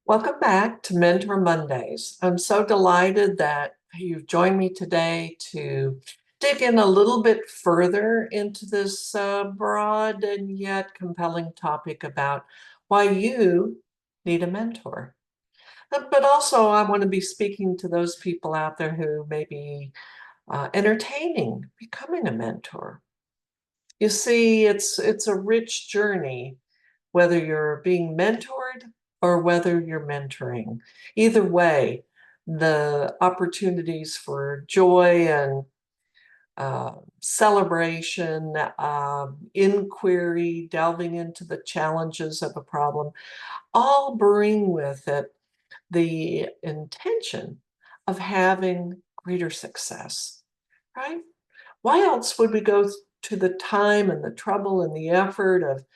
Welcome back to Mentor Mondays. I'm so delighted that you've joined me today to dig in a little bit further into this broad and yet compelling topic about why you need a mentor. But also, I want to be speaking to those people out there who may be entertaining becoming a mentor. You see, it's a rich journey whether you're being mentored or whether you're mentoring. Either way, the opportunities for joy and celebration, inquiry, delving into the challenges of a problem, all bring with it the intention of having greater success, right? Why else would we go to the time and the trouble and the effort of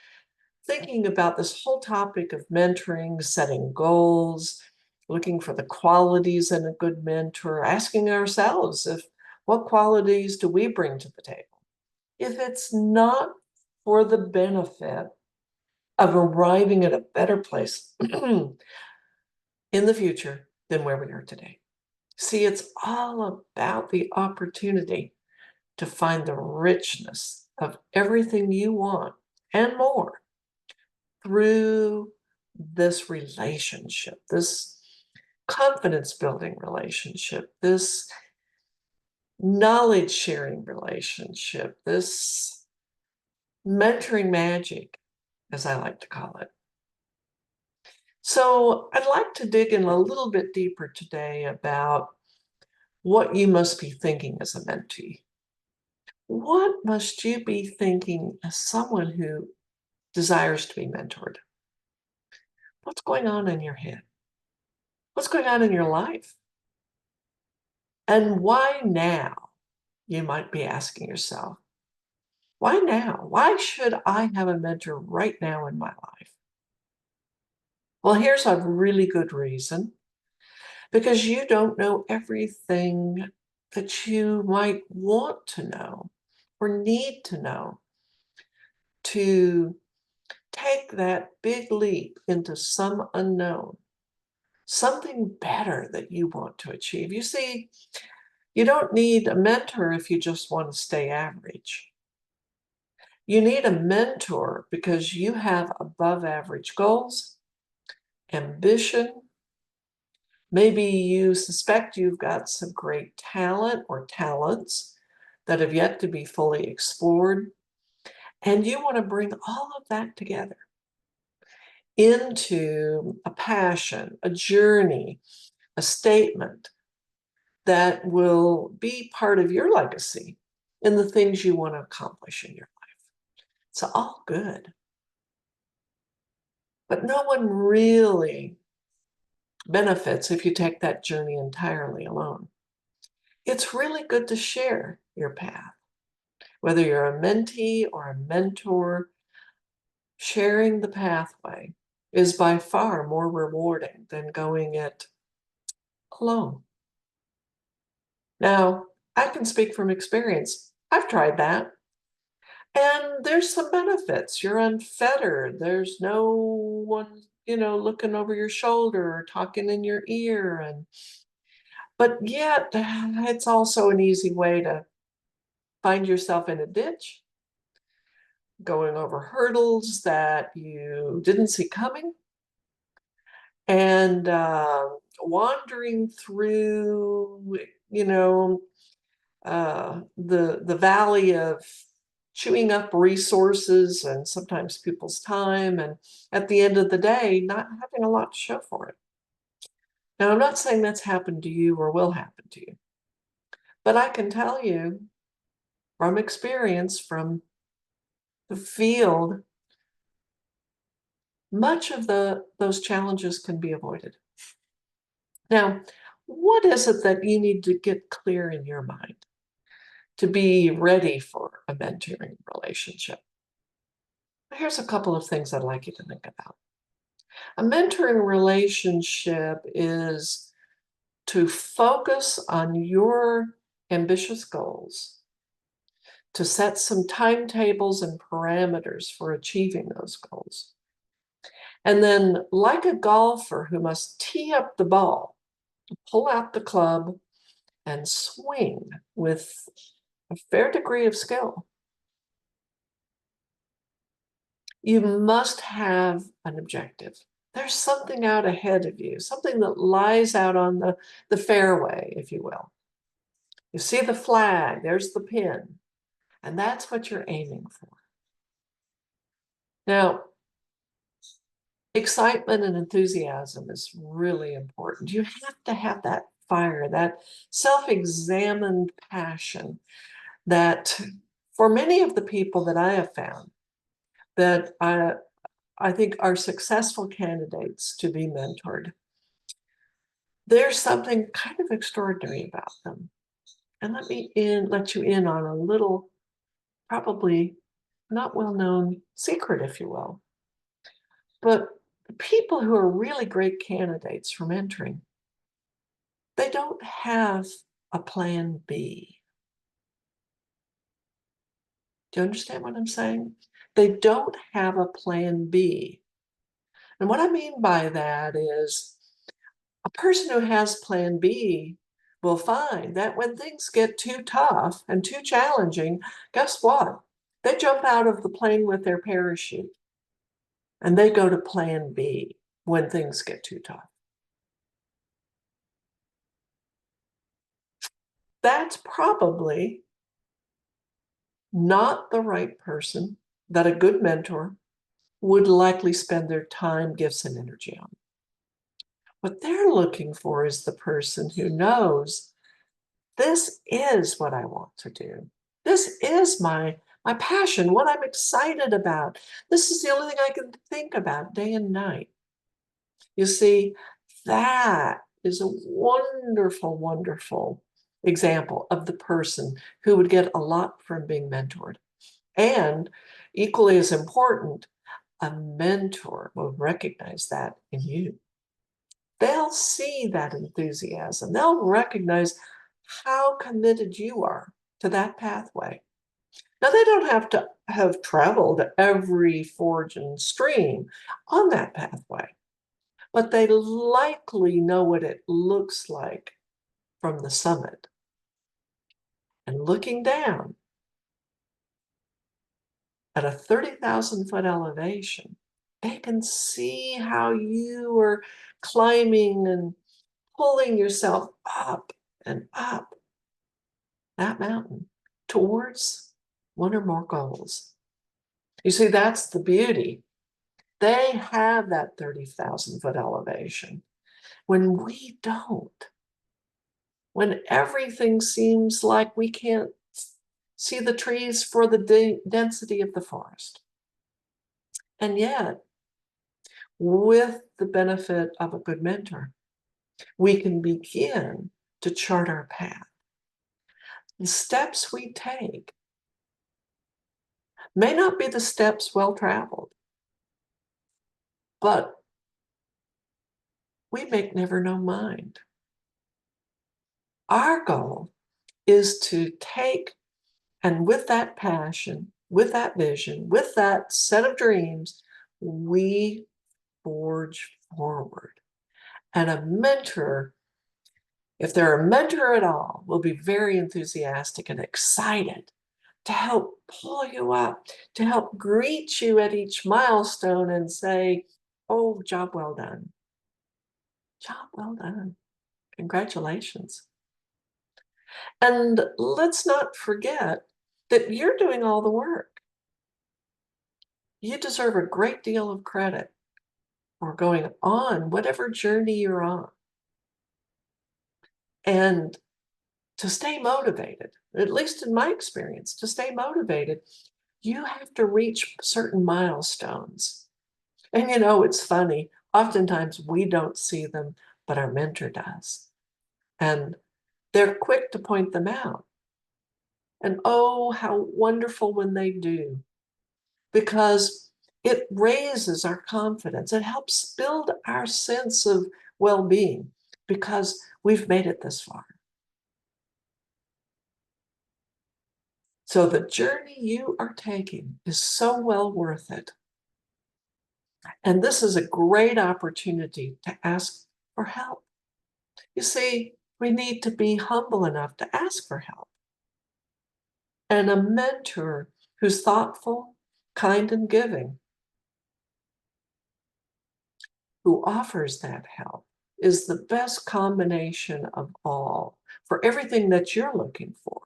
thinking about this whole topic of mentoring, setting goals, looking for the qualities in a good mentor, asking ourselves if what qualities do we bring to the table? If it's not for the benefit of arriving at a better place in the future than where we are today. See, it's all about the opportunity to find the richness of everything you want and more through this relationship, this confidence building relationship, this knowledge sharing relationship, this mentoring magic, as I like to call it. So I'd like to dig in a little bit deeper today about what you must be thinking as a mentee. What must you be thinking as someone who desires to be mentored? What's going on in your head? What's going on in your life? And why now? You might be asking yourself, why now? Why should I have a mentor right now in my life? Well, here's a really good reason because you don't know everything that you might want to know or need to know to take that big leap into some unknown, something better that you want to achieve. You see, you don't need a mentor if you just want to stay average. You need a mentor because you have above average goals, ambition. Maybe you suspect you've got some great talent or talents that have yet to be fully explored. And you want to bring all of that together into a passion, a journey, a statement that will be part of your legacy in the things you want to accomplish in your life. It's all good. But no one really benefits if you take that journey entirely alone. It's really good to share your path. Whether you're a mentee or a mentor, sharing the pathway is by far more rewarding than going it alone. Now, I can speak from experience. I've tried that. And there's some benefits. You're unfettered. There's no one, looking over your shoulder or talking in your ear. But yet, it's also an easy way to find yourself in a ditch, going over hurdles that you didn't see coming, and wandering through, the valley of chewing up resources and sometimes people's time, and at the end of the day, not having a lot to show for it. Now, I'm not saying that's happened to you or will happen to you, but I can tell you from experience, from the field, much of those challenges can be avoided. Now, what is it that you need to get clear in your mind to be ready for a mentoring relationship? Here's a couple of things I'd like you to think about. A mentoring relationship is to focus on your ambitious goals, to set some timetables and parameters for achieving those goals, And then, like a golfer who must tee up the ball, pull out the club, and swing with a fair degree of skill, you must have an objective. There's something out ahead of you, something that lies out on the fairway, if you will. You see the flag, there's the pin, and that's what you're aiming for. Now, excitement and enthusiasm is really important. You have to have that fire, that self-examined passion that for many of the people that I have found that I think are successful candidates to be mentored, there's something kind of extraordinary about them. And let you in on a little, probably not well-known secret, if you will. But people who are really great candidates for mentoring, they don't have a plan B. Do you understand what I'm saying? They don't have a plan B. And what I mean by that is a person who has plan B will find that when things get too tough and too challenging, guess what? They jump out of the plane with their parachute and they go to plan B when things get too tough. That's probably not the right person that a good mentor would likely spend their time, gifts, and energy on. What they're looking for is the person who knows this is what I want to do. This is my passion, what I'm excited about. This is the only thing I can think about day and night. You see, that is a wonderful, wonderful example of the person who would get a lot from being mentored. And equally as important, a mentor will recognize that in you. They'll see that enthusiasm. They'll recognize how committed you are to that pathway. Now, they don't have to have traveled every forge and stream on that pathway, but they likely know what it looks like from the summit. And looking down at a 30,000-foot elevation, they can see how you are climbing and pulling yourself up and up that mountain towards one or more goals. You see, that's the beauty. They have that 30,000-foot elevation. When we don't, when everything seems like we can't see the trees for the density of the forest. And yet, with the benefit of a good mentor, we can begin to chart our path. The steps we take may not be the steps well traveled, but we make never no mind. Our goal is to take, and with that passion, with that vision, with that set of dreams, we forge forward. And a mentor, if they're a mentor at all, will be very enthusiastic and excited to help pull you up, to help greet you at each milestone and say, oh, job well done. Job well done. Congratulations. And let's not forget that you're doing all the work. You deserve a great deal of credit for going on whatever journey you're on. And to stay motivated, at least in my experience, to stay motivated, you have to reach certain milestones. And you know, it's funny, oftentimes we don't see them, but our mentor does. And they're quick to point them out. And oh, how wonderful when they do, because it raises our confidence. It helps build our sense of well-being because we've made it this far. So the journey you are taking is so well worth it. And this is a great opportunity to ask for help. You see, we need to be humble enough to ask for help. And a mentor who's thoughtful, kind, and giving, who offers that help, is the best combination of all for everything that you're looking for.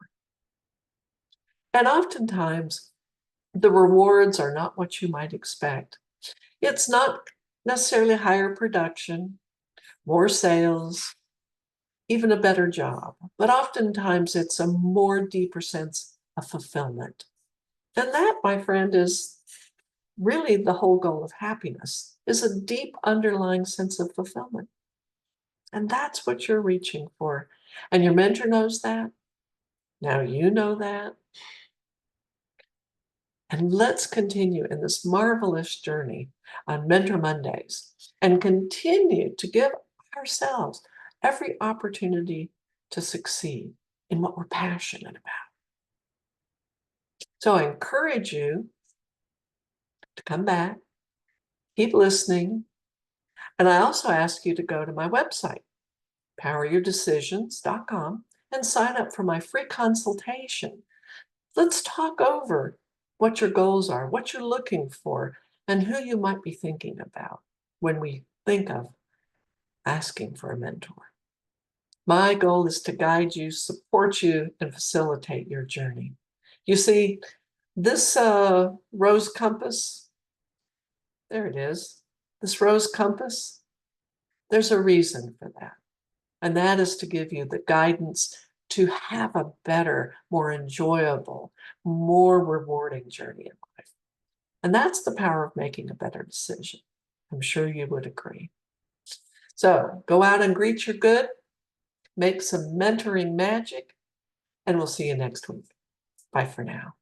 And oftentimes, the rewards are not what you might expect. It's not necessarily higher production, more sales, even a better job, but oftentimes it's a more deeper sense of fulfillment. And that, my friend, is really the whole goal of happiness, is a deep underlying sense of fulfillment. And that's what you're reaching for. And your mentor knows that. Now you know that. And let's continue in this marvelous journey on Mentor Mondays and continue to give ourselves every opportunity to succeed in what we're passionate about. So I encourage you to come back, keep listening, and I also ask you to go to my website, poweryourdecisions.com, and sign up for my free consultation. Let's talk over what your goals are, what you're looking for, and who you might be thinking about when we think of asking for a mentor. My goal is to guide you, support you, and facilitate your journey. You see, this rose compass, there it is, this rose compass, there's a reason for that. And that is to give you the guidance to have a better, more enjoyable, more rewarding journey in life. And that's the power of making a better decision. I'm sure you would agree. So go out and greet your good, make some mentoring magic, and we'll see you next week. Bye for now.